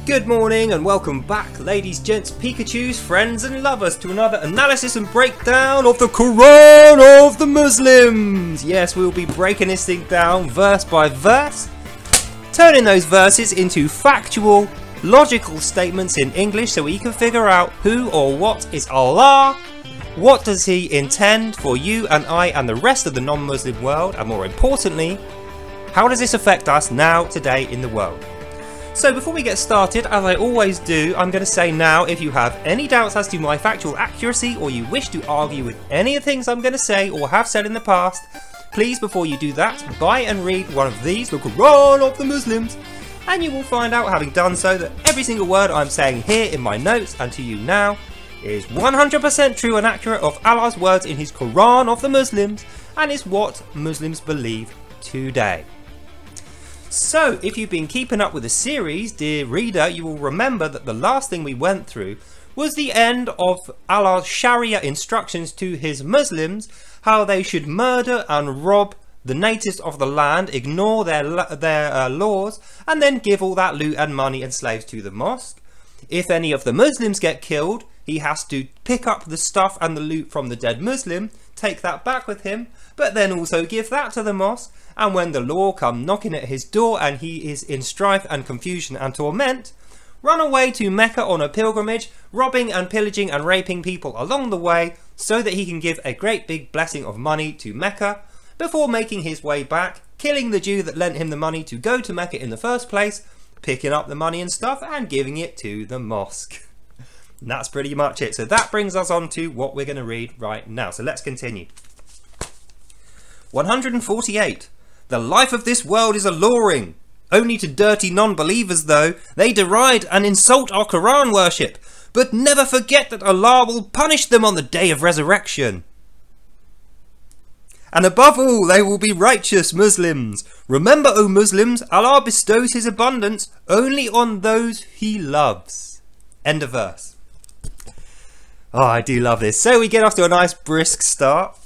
Good morning and welcome back, ladies, gents, Pikachus, friends and lovers, to another analysis and breakdown of the Quran of the Muslims. Yes, we'll be breaking this thing down verse by verse, turning those verses into factual, logical statements in English so we can figure out who or what is Allah, what does He intend for you and I and the rest of the non-Muslim world, and more importantly, how does this affect us now, today in the world? So before we get started, as I always do, I'm going to say now, if you have any doubts as to my factual accuracy or you wish to argue with any of the things I'm going to say or have said in the past, please, before you do that, buy and read one of these, the Quran of the Muslims, and you will find out, having done so, that every single word I'm saying here in my notes and to you now is 100% true and accurate of Allah's words in His Quran of the Muslims, and is what Muslims believe today. So, if you've been keeping up with the series, dear reader, you will remember that the last thing we went through was the end of Allah's Sharia instructions to His Muslims, how they should murder and rob the natives of the land, ignore their laws, and then give all that loot and money and slaves to the mosque. If any of the Muslims get killed, he has to pick up the stuff and the loot from the dead Muslim, take that back with him, but then also give that to the mosque. And when the law come knocking at his door and he is in strife and confusion and torment, run away to Mecca on a pilgrimage, robbing and pillaging and raping people along the way, so that he can give a great big blessing of money to Mecca, before making his way back, killing the Jew that lent him the money to go to Mecca in the first place, picking up the money and stuff and giving it to the mosque. And that's pretty much it. So that brings us on to what we're going to read right now. So let's continue. 148. The life of this world is alluring. Only to dirty non-believers though, they deride and insult our Quran worship, but never forget that Allah will punish them on the day of resurrection. And above all, they will be righteous Muslims. Remember, O Muslims, Allah bestows His abundance only on those He loves. End of verse. Oh, I do love this. So we get off to a nice brisk start.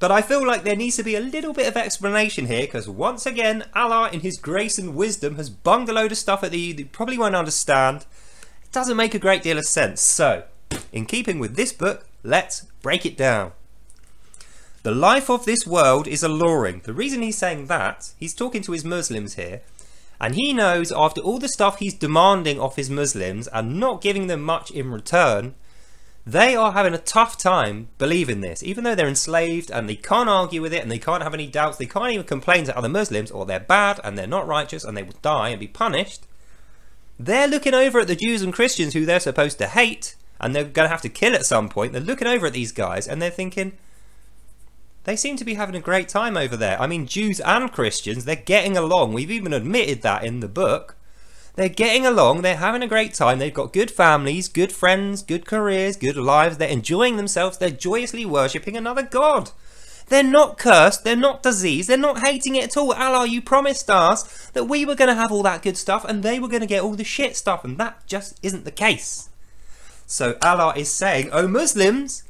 But I feel like there needs to be a little bit of explanation here, because once again, Allah in His grace and wisdom has bunged a load of stuff at you probably won't understand. It doesn't make a great deal of sense. So, in keeping with this book, let's break it down. The life of this world is alluring. The reason he's saying that, he's talking to his Muslims here, and he knows after all the stuff he's demanding of his Muslims and not giving them much in return, they are having a tough time believing this, even though they're enslaved and they can't argue with it and they can't have any doubts. They can't even complain to other Muslims, or they're bad and they're not righteous and they will die and be punished. They're looking over at the Jews and Christians who they're supposed to hate and they're going to have to kill at some point. They're looking over at these guys and they're thinking, they seem to be having a great time over there. I mean, Jews and Christians, they're getting along. We've even admitted that in the book. They're getting along, they're having a great time, they've got good families, good friends, good careers, good lives, they're enjoying themselves, they're joyously worshipping another God. They're not cursed, they're not diseased, they're not hating it at all. Allah, you promised us that we were going to have all that good stuff and they were going to get all the shit stuff, and that just isn't the case. So Allah is saying, oh Muslims,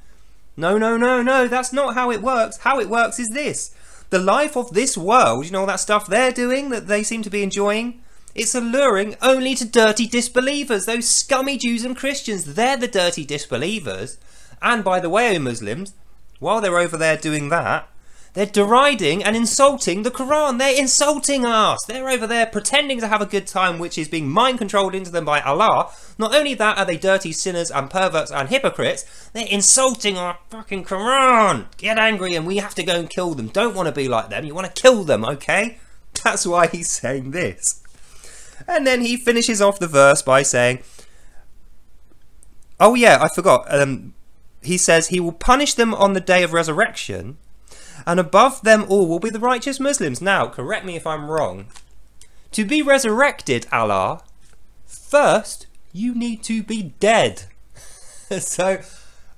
no, that's not how it works. How it works is this. The life of this world, you know, all that stuff they're doing that they seem to be enjoying, it's alluring only to dirty disbelievers, those scummy Jews and Christians. They're the dirty disbelievers. And by the way, Muslims, while they're over there doing that, they're deriding and insulting the Quran. They're insulting us. They're over there pretending to have a good time, which is being mind controlled into them by Allah. Not only that are they dirty sinners and perverts and hypocrites, they're insulting our fucking Quran. Get angry and we have to go and kill them. Don't want to be like them. You want to kill them, okay? That's why he's saying this. And then he finishes off the verse by saying, oh yeah, I forgot. He says he will punish them on the day of resurrection, and above them all will be the righteous Muslims. Now, correct me if I'm wrong. To be resurrected, Allah, first you need to be dead. So,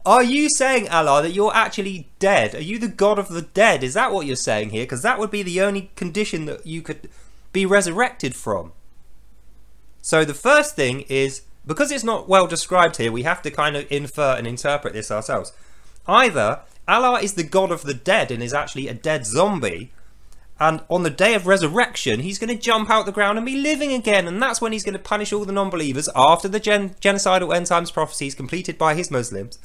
are you saying, Allah, that you're actually dead? Are you the God of the dead? Is that what you're saying here? Because that would be the only condition that you could be resurrected from. So the first thing is, because it's not well described here, we have to kind of infer and interpret this ourselves. Either Allah is the God of the dead and is actually a dead zombie, And on the day of resurrection, he's going to jump out the ground and be living again. And that's when he's going to punish all the non-believers after the genocidal end times prophecies completed by his Muslims.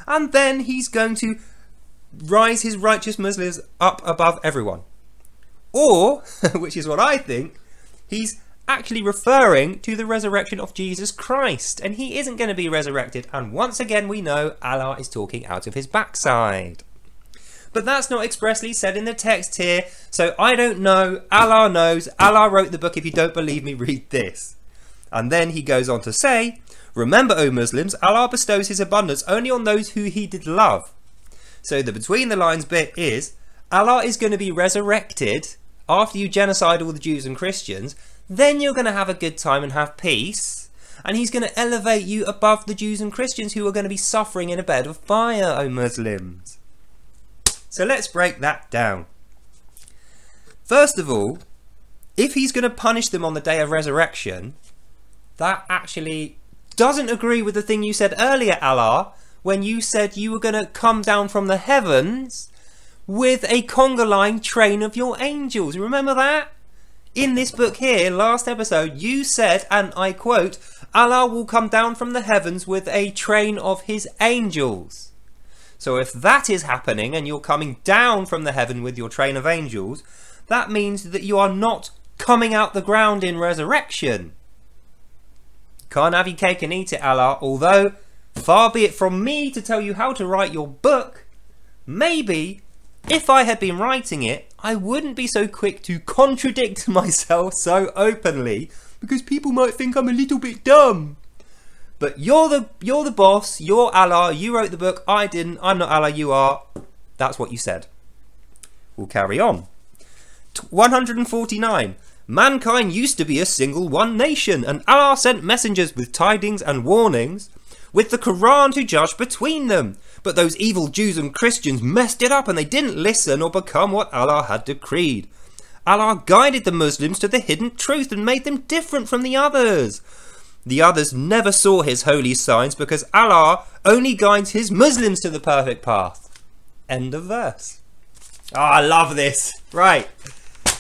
And then he's going to rise his righteous Muslims up above everyone. Or, which is what I think, he's actually referring to the resurrection of Jesus Christ. And he isn't going to be resurrected. And once again, we know Allah is talking out of his backside. But that's not expressly said in the text here, so I don't know. Allah knows. Allah wrote the book. If you don't believe me, read this. And then he goes on to say, remember, O Muslims, Allah bestows his abundance only on those who he did love. So the between the lines bit is, Allah is going to be resurrected after you genocide all the Jews and Christians. Then you're going to have a good time and have peace. And he's going to elevate you above the Jews and Christians who are going to be suffering in a bed of fire, O Muslims. So let's break that down. First of all, if he's going to punish them on the day of resurrection, that actually doesn't agree with the thing you said earlier, Allah, when you said you were going to come down from the heavens with a conga line train of your angels. Remember that? In this book here, last episode, you said, and I quote, Allah will come down from the heavens with a train of his angels. So if that is happening and you're coming down from the heaven with your train of angels, that means that you are not coming out the ground in resurrection. Can't have your cake and eat it, Allah. Although, far be it from me to tell you how to write your book, maybe if I had been writing it, I wouldn't be so quick to contradict myself so openly, because people might think I'm a little bit dumb. But you're the boss, you're Allah, you wrote the book, I didn't, I'm not Allah, you are. That's what you said. We'll carry on. 149. Mankind used to be a single one nation, and Allah sent messengers with tidings and warnings, with the Quran to judge between them. But those evil Jews and Christians messed it up and they didn't listen or become what Allah had decreed. Allah guided the Muslims to the hidden truth and made them different from the others. The others never saw his holy signs because Allah only guides his Muslims to the perfect path. End of verse. Oh, I love this. Right.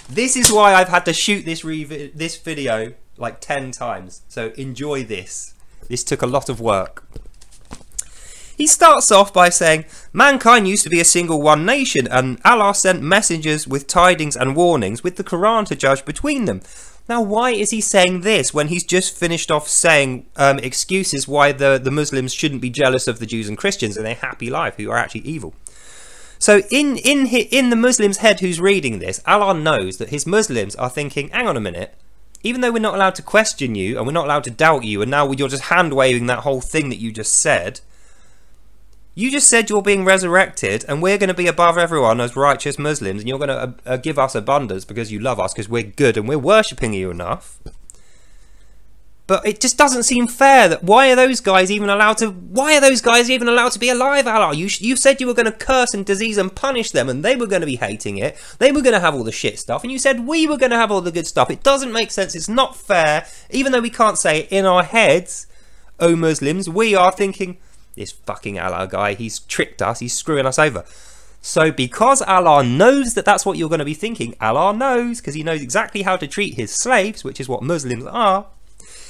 This is why I've had to shoot this video like 10 times. So enjoy this. This took a lot of work. He starts off by saying, mankind used to be a single one nation, and Allah sent messengers with tidings and warnings with the Quran to judge between them. Now, why is he saying this when he's just finished off saying excuses why the Muslims shouldn't be jealous of the Jews and Christians in their happy life who are actually evil? So in the Muslim's head who's reading this, Allah knows that his Muslims are thinking, hang on a minute, even though we're not allowed to question you and we're not allowed to doubt you, and now you're just hand-waving that whole thing that you just said you're being resurrected and we're going to be above everyone as righteous Muslims, and you're going to give us abundance because you love us, because we're good and we're worshipping you enough. But it just doesn't seem fair that why are those guys even allowed to be alive, Allah? You said you were going to curse and disease and punish them, and they were going to be hating it. They were going to have all the shit stuff, and you said we were going to have all the good stuff. It doesn't make sense. It's not fair. Even though we can't say it in our heads, O Muslims, we are thinking, this fucking Allah guy, he's tricked us, he's screwing us over. So because Allah knows that that's what you're going to be thinking, Allah knows, because he knows exactly how to treat his slaves, which is what Muslims are,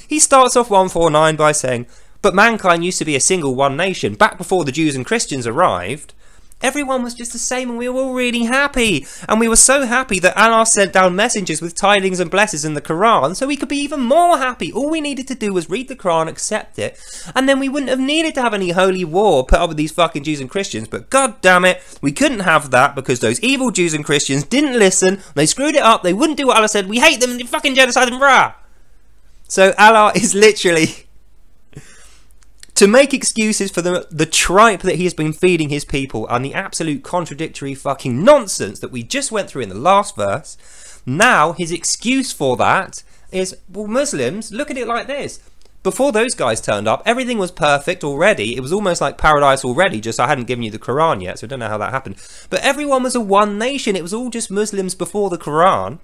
he starts off 149 by saying, but mankind used to be a single one nation. Back before the Jews and Christians arrived, everyone was just the same and we were all really happy. And we were so happy that Allah sent down messengers with tidings and blessings in the Quran so we could be even more happy. All we needed to do was read the Quran, accept it, and then we wouldn't have needed to have any holy war put up with these fucking Jews and Christians. But god damn it, we couldn't have that because those evil Jews and Christians didn't listen. They screwed it up. They wouldn't do what Allah said. We hate them and they fucking genocide them, brah. So Allah is literally to make excuses for the tripe that he has been feeding his people and the absolute contradictory fucking nonsense that we just went through in the last verse. Now his excuse for that is, well, Muslims, look at it like this. Before those guys turned up, everything was perfect already. It was almost like paradise already, just I hadn't given you the Quran yet, so I don't know how that happened. But everyone was a one nation. It was all just Muslims before the Quran.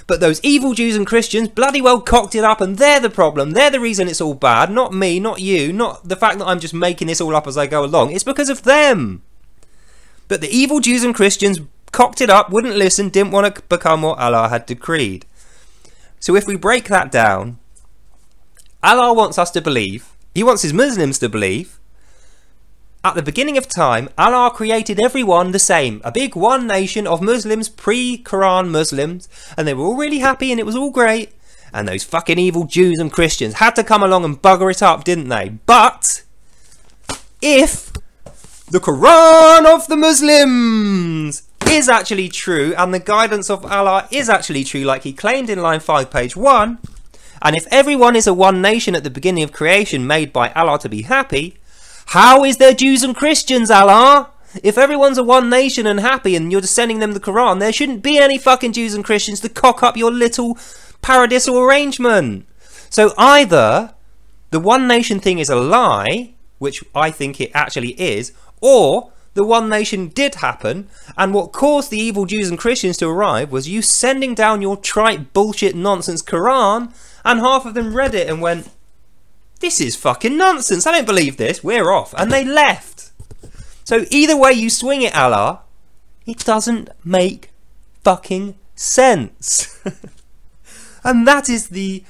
But those evil Jews and Christians bloody well cocked it up, and they're the problem. They're the reason it's all bad. Not me, not you, not the fact that I'm just making this all up as I go along. It's because of them. But the evil Jews and Christians cocked it up, wouldn't listen, didn't want to become what Allah had decreed. So if we break that down, Allah wants us to believe, he wants his Muslims to believe, at the beginning of time, Allah created everyone the same. A big one nation of Muslims, pre-Quran Muslims, and they were all really happy and it was all great. And those fucking evil Jews and Christians had to come along and bugger it up, didn't they? But if the Quran of the Muslims is actually true, and the guidance of Allah is actually true, like he claimed in line 5, page 1, and if everyone is a one nation at the beginning of creation made by Allah to be happy, how is there Jews and Christians, Allah? If everyone's a one nation and happy and you're just sending them the Quran, there shouldn't be any fucking Jews and Christians to cock up your little paradisal arrangement. So either the one nation thing is a lie, which I think it actually is, or the one nation did happen, and what caused the evil Jews and Christians to arrive was you sending down your trite bullshit nonsense Quran, and half of them read it and went, this is fucking nonsense, I don't believe this, we're off, and they left. So either way you swing it, Allah, it doesn't make fucking sense. And that is the,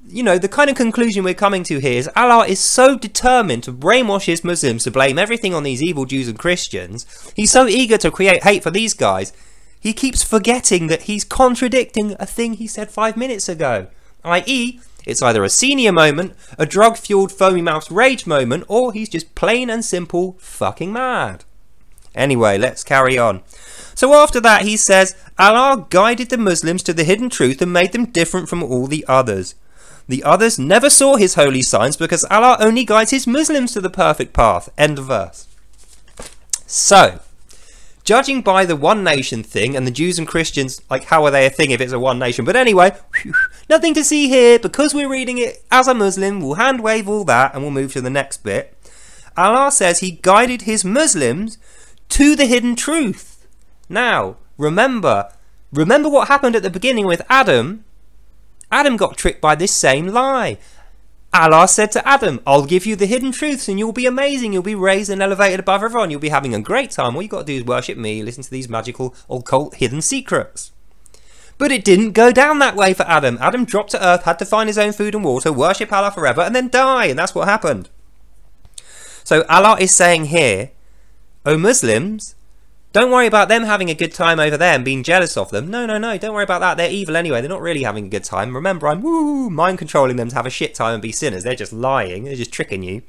you know, the kind of conclusion we're coming to here is Allah is so determined to brainwash his Muslims to blame everything on these evil Jews and Christians. He's so eager to create hate for these guys. He keeps forgetting that he's contradicting a thing he said 5 minutes ago. I.e., it's either a senior moment, a drug-fueled foamy mouthed rage moment, or he's just plain and simple fucking mad. Anyway, let's carry on. So after that he says, Allah guided the Muslims to the hidden truth and made them different from all the others. The others never saw his holy signs because Allah only guides his Muslims to the perfect path. End of verse. So, judging by the one nation thing and the Jews and Christians, like how are they a thing if it's a one nation? But anyway, nothing to see here because we're reading it as a Muslim. We'll hand wave all that and we'll move to the next bit. Allah says he guided his Muslims to the hidden truth. Now, remember what happened at the beginning with Adam. Adam got tricked by this same lie. Allah said to Adam, I'll give you the hidden truths and you'll be amazing. You'll be raised and elevated above everyone. You'll be having a great time. All you've got to do is worship me, listen to these magical, occult, hidden secrets. But it didn't go down that way for Adam. Adam dropped to earth, had to find his own food and water, worship Allah forever, and then die. And that's what happened. So Allah is saying here, O Muslims, don't worry about them having a good time over there and being jealous of them. No, don't worry about that. They're evil anyway. They're not really having a good time. Remember, I'm mind controlling them to have a shit time and be sinners. They're just lying. They're just tricking you.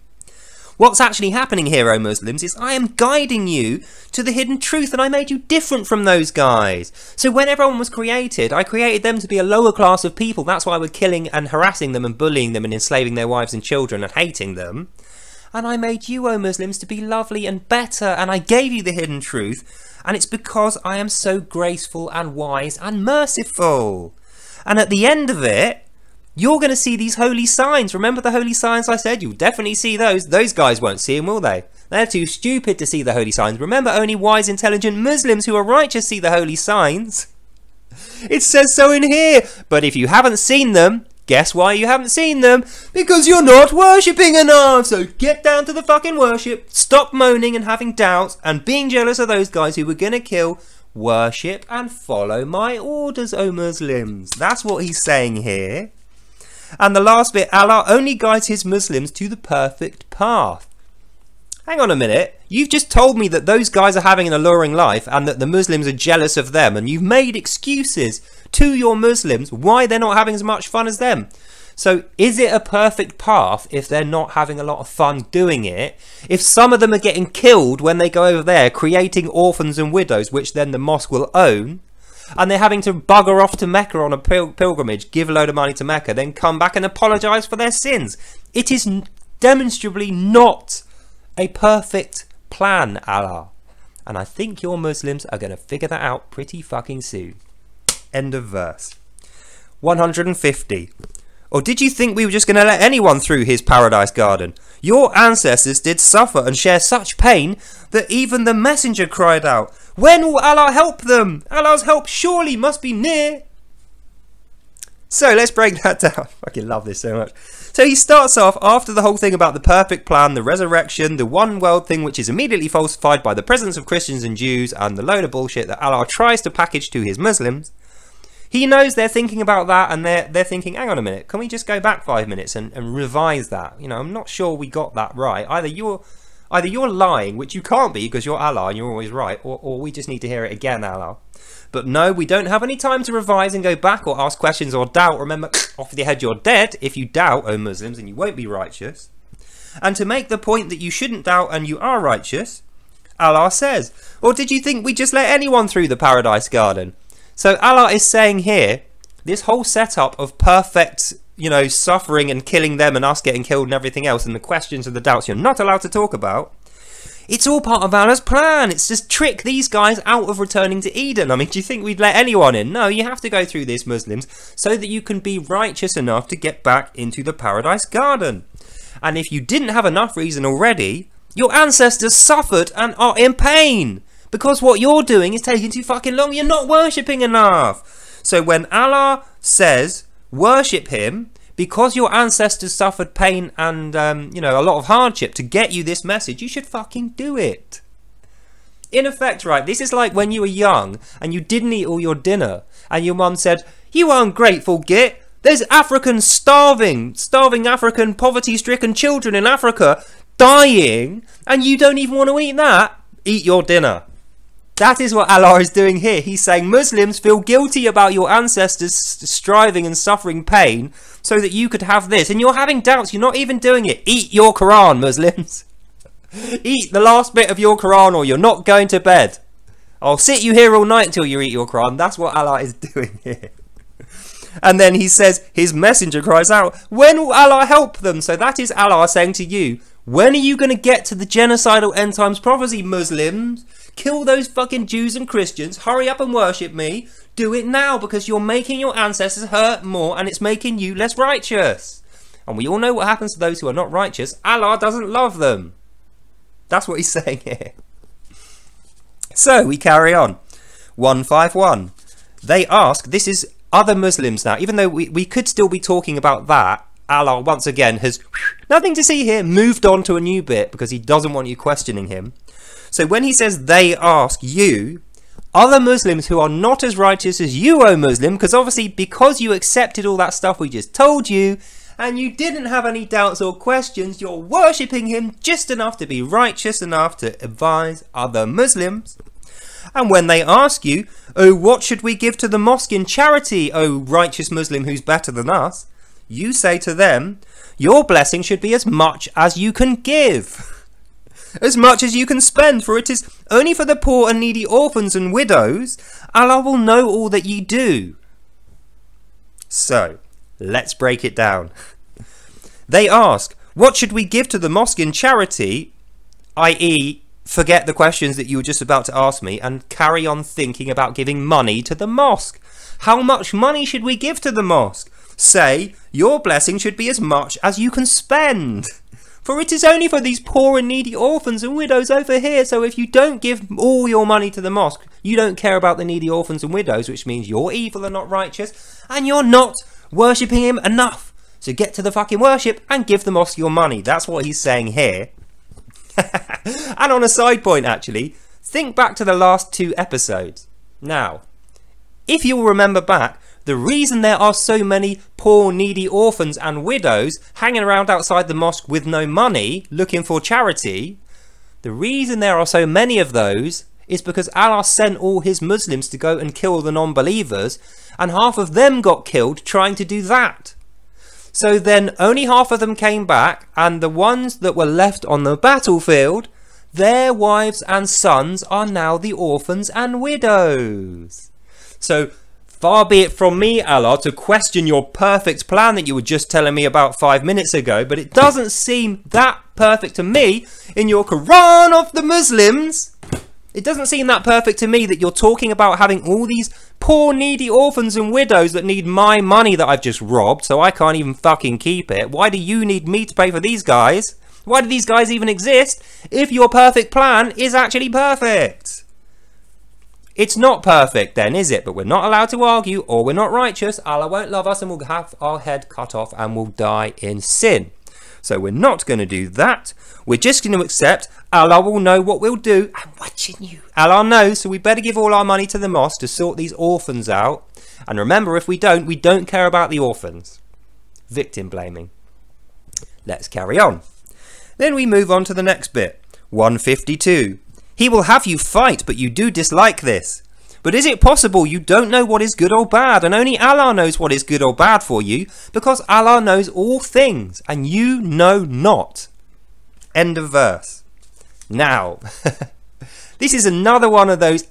What's actually happening here, O Muslims, is I am guiding you to the hidden truth and I made you different from those guys. So when everyone was created, I created them to be a lower class of people. That's why we're killing and harassing them and bullying them and enslaving their wives and children and hating them. And I made you, O Muslims, to be lovely and better, and I gave you the hidden truth, and it's because I am so graceful and wise and merciful. And at the end of it, you're going to see these holy signs. Remember the holy signs I said? You'll definitely see those. Those guys won't see them, will they? They're too stupid to see the holy signs. Remember, only wise, intelligent Muslims who are righteous see the holy signs. It says so in here. But if you haven't seen them, guess why you haven't seen them? Because you're not worshipping enough. So get down to the fucking worship. Stop moaning and having doubts and being jealous of those guys who were going to kill. Worship and follow my orders, O Muslims. That's what he's saying here. And the last bit, Allah only guides his Muslims to the perfect path. Hang on a minute. You've just told me that those guys are having an alluring life and that the Muslims are jealous of them, and you've made excuses to your Muslims why they're not having as much fun as them. So is it a perfect path if they're not having a lot of fun doing it? If some of them are getting killed when they go over there, creating orphans and widows, which then the mosque will own, and they're having to bugger off to Mecca on a pilgrimage, give a load of money to Mecca, then come back and apologise for their sins. It is demonstrably not a perfect plan, Allah. And I think your Muslims are going to figure that out pretty fucking soon. End of verse. 150. Or did you think we were just going to let anyone through his paradise garden? Your ancestors did suffer and share such pain that even the messenger cried out, when will Allah help them? Allah's help surely must be near. So let's break that down. I fucking love this so much. So he starts off after the whole thing about the perfect plan, the resurrection, the one world thing, which is immediately falsified by the presence of Christians and Jews and the load of bullshit that Allah tries to package to his Muslims. He knows they're thinking about that, and they're thinking, hang on a minute, can we just go back 5 minutes and revise that? You know, I'm not sure we got that right. Either you're lying, which you can't be because you're Allah and you're always right, or we just need to hear it again, Allah. But no, we don't have any time to revise and go back or ask questions or doubt. Remember, off your head you're dead if you doubt, O Muslims, and you won't be righteous. And to make the point that you shouldn't doubt and you are righteous, Allah says, or did you think we just let anyone through the paradise garden? So Allah is saying here, this whole setup of perfect, you know, suffering and killing them and us getting killed and everything else, and the questions and the doubts you're not allowed to talk about, it's all part of Allah's plan. It's just trick these guys out of returning to Eden. I mean, do you think we'd let anyone in? No, you have to go through this, Muslims, so that you can be righteous enough to get back into the paradise garden. And if you didn't have enough reason already, your ancestors suffered and are in pain. Because what you're doing is taking too fucking long. You're not worshipping enough. So when Allah says, worship him, because your ancestors suffered pain and, you know, a lot of hardship to get you this message, you should fucking do it. In effect, right, this is like when you were young and you didn't eat all your dinner and your mum said, you ungrateful git, there's Africans starving African poverty-stricken children in Africa dying, and you don't even want to eat that. Eat your dinner. That is what Allah is doing here. He's saying, Muslims, feel guilty about your ancestors striving and suffering pain so that you could have this. And you're having doubts. You're not even doing it. Eat your Quran, Muslims. Eat the last bit of your Quran or you're not going to bed. I'll sit you here all night until you eat your Quran. That's what Allah is doing here. And then he says, his messenger cries out, when will Allah help them? So that is Allah saying to you, when are you going to get to the genocidal end times prophecy, Muslims? Kill those fucking Jews and Christians, hurry up and worship me, do it now because you're making your ancestors hurt more and it's making you less righteous. And we all know what happens to those who are not righteous. Allah doesn't love them. That's what he's saying here. So we carry on. 151. They ask, this is other Muslims now, even though we could still be talking about that, Allah once again has, nothing to see here, moved on to a new bit because he doesn't want you questioning him. So when he says they ask you, other Muslims who are not as righteous as you, O Muslim, because obviously because you accepted all that stuff we just told you, and you didn't have any doubts or questions, you're worshipping him just enough to be righteous enough to advise other Muslims. And when they ask you, oh, what should we give to the mosque in charity, O righteous Muslim who's better than us? You say to them, your blessing should be as much as you can give. As much as you can spend, for it is only for the poor and needy orphans and widows. Allah will know all that ye do. So, let's break it down. They ask, what should we give to the mosque in charity? I.e., forget the questions that you were just about to ask me and carry on thinking about giving money to the mosque. How much money should we give to the mosque? Say, your blessing should be as much as you can spend. For it is only for these poor and needy orphans and widows over here. So if you don't give all your money to the mosque, you don't care about the needy orphans and widows, which means you're evil and not righteous, and you're not worshipping him enough. So get to the fucking worship and give the mosque your money. That's what he's saying here. And on a side point, actually, think back to the last 2 episodes. Now, if you'll remember back, the reason there are so many poor, needy orphans and widows hanging around outside the mosque with no money, looking for charity, the reason there are so many of those is because Allah sent all his Muslims to go and kill the non-believers, and half of them got killed trying to do that. So then only half of them came back, and the ones that were left on the battlefield, their wives and sons are now the orphans and widows. So far be it from me, Allah, to question your perfect plan that you were just telling me about 5 minutes ago, but it doesn't seem that perfect to me in your Quran of the Muslims. It doesn't seem that perfect to me that you're talking about having all these poor, needy orphans and widows that need my money that I've just robbed, so I can't even fucking keep it. Why do you need me to pay for these guys? Why do these guys even exist if your perfect plan is actually perfect? It's not perfect then, is it? But we're not allowed to argue, or we're not righteous. Allah won't love us and we'll have our head cut off and we'll die in sin. So we're not going to do that. We're just going to accept Allah will know what we'll do. I'm watching you. Allah knows, so we better give all our money to the mosque to sort these orphans out. And remember, if we don't care about the orphans. Victim blaming. Let's carry on. Then we move on to the next bit. 152. He will have you fight, but you do dislike this. But is it possible you don't know what is good or bad, and only Allah knows what is good or bad for you, because Allah knows all things, and you know not? End of verse. Now, this is another one of those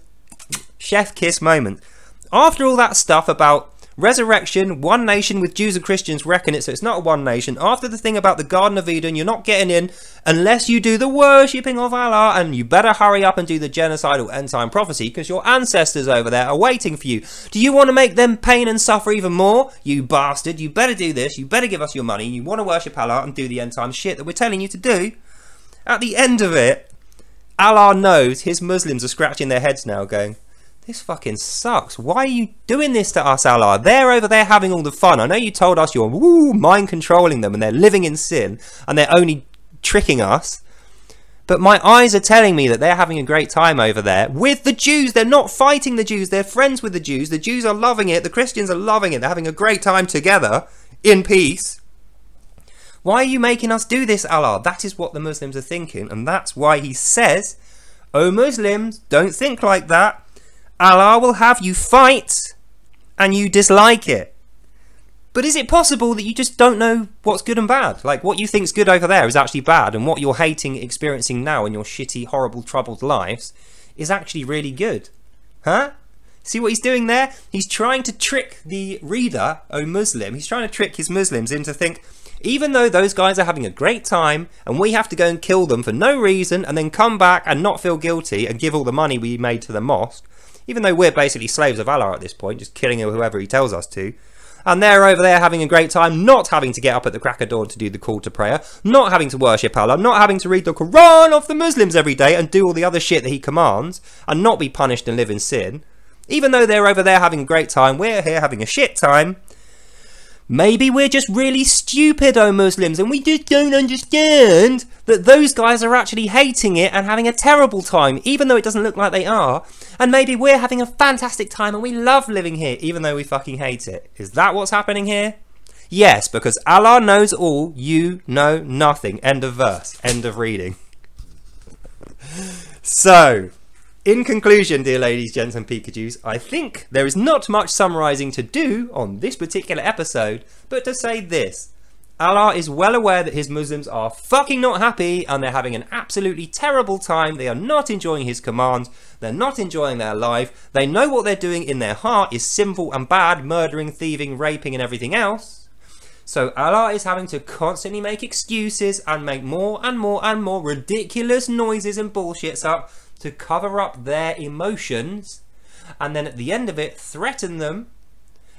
chef kiss moments. After all that stuff about resurrection, one nation with Jews and Christians reckon it, so it's not a one nation. After the thing about the Garden of Eden, you're not getting in unless you do the worshipping of Allah, and you better hurry up and do the genocidal end time prophecy because your ancestors over there are waiting for you. Do you want to make them pain and suffer even more? You bastard, you better do this, you better give us your money, you want to worship Allah and do the end time shit that we're telling you to do. At the end of it, Allah knows his Muslims are scratching their heads now going, this fucking sucks. Why are you doing this to us, Allah? They're over there having all the fun. I know you told us you're mind controlling them and they're living in sin and they're only tricking us. But my eyes are telling me that they're having a great time over there with the Jews. They're not fighting the Jews. They're friends with the Jews. The Jews are loving it. The Christians are loving it. They're having a great time together in peace. Why are you making us do this, Allah? That is what the Muslims are thinking. And that's why he says, oh Muslims, don't think like that. Allah will have you fight and you dislike it. But is it possible that you just don't know what's good and bad? Like what you think's good over there is actually bad, and what you're hating, experiencing now in your shitty, horrible, troubled lives is actually really good. Huh? See what he's doing there? He's trying to trick the reader, oh Muslim, he's trying to trick his Muslims into think, even though those guys are having a great time and we have to go and kill them for no reason and then come back and not feel guilty and give all the money we made to the mosque, even though we're basically slaves of Allah at this point, just killing whoever he tells us to, and they're over there having a great time, not having to get up at the crack of dawn to do the call to prayer, not having to worship Allah, not having to read the Quran of the Muslims every day and do all the other shit that he commands, and not be punished and live in sin. Even though they're over there having a great time, we're here having a shit time. Maybe we're just really stupid, oh Muslims, and we just don't understand that those guys are actually hating it and having a terrible time, even though it doesn't look like they are. And maybe we're having a fantastic time and we love living here, even though we fucking hate it. Is that what's happening here? Yes, because Allah knows all, you know nothing. End of verse. End of reading. So, in conclusion, dear ladies, gents and Pikachus, I think there is not much summarising to do on this particular episode, but to say this. Allah is well aware that his Muslims are fucking not happy and they're having an absolutely terrible time. They are not enjoying his commands. They're not enjoying their life. They know what they're doing in their heart is sinful and bad, murdering, thieving, raping and everything else. So Allah is having to constantly make excuses and make more and more and more ridiculous noises and bullshits up to cover up their emotions, and then at the end of it threaten them,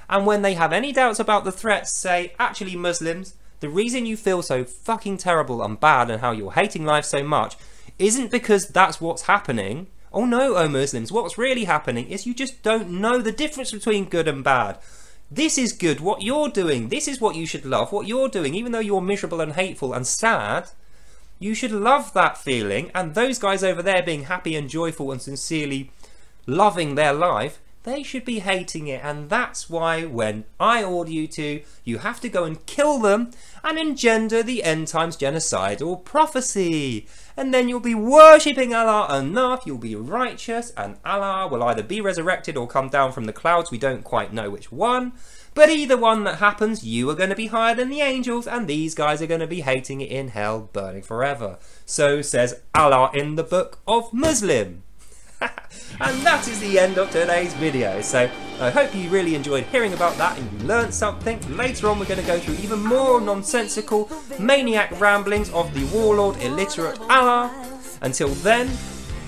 and when they have any doubts about the threats say, actually Muslims, the reason you feel so fucking terrible and bad and how you're hating life so much isn't because that's what's happening. Oh no, oh Muslims, what's really happening is you just don't know the difference between good and bad. This is good, what you're doing, this is what you should love, what you're doing, even though you're miserable and hateful and sad. You should love that feeling, and those guys over there being happy and joyful and sincerely loving their life, they should be hating it. And that's why when I order you to, you have to go and kill them and engender the end times genocidal prophecy. And then you'll be worshipping Allah enough, you'll be righteous, and Allah will either be resurrected or come down from the clouds. We don't quite know which one. But either one that happens, you are going to be higher than the angels, and these guys are going to be hating it in hell, burning forever. So says Allah in the Book of Muslim. And that is the end of today's video. So I hope you really enjoyed hearing about that and you learned something. Later on we're going to go through even more nonsensical, maniac ramblings of the warlord illiterate Allah. Until then,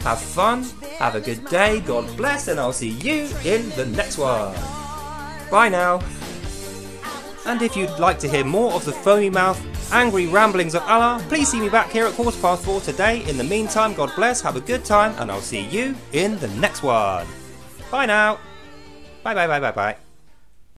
have fun, have a good day, God bless, and I'll see you in the next one. Bye now. And if you'd like to hear more of the foamy mouth, angry ramblings of Allah, please see me back here at 4:15 today. In the meantime, God bless, have a good time, and I'll see you in the next one. Bye now. Bye bye bye bye bye.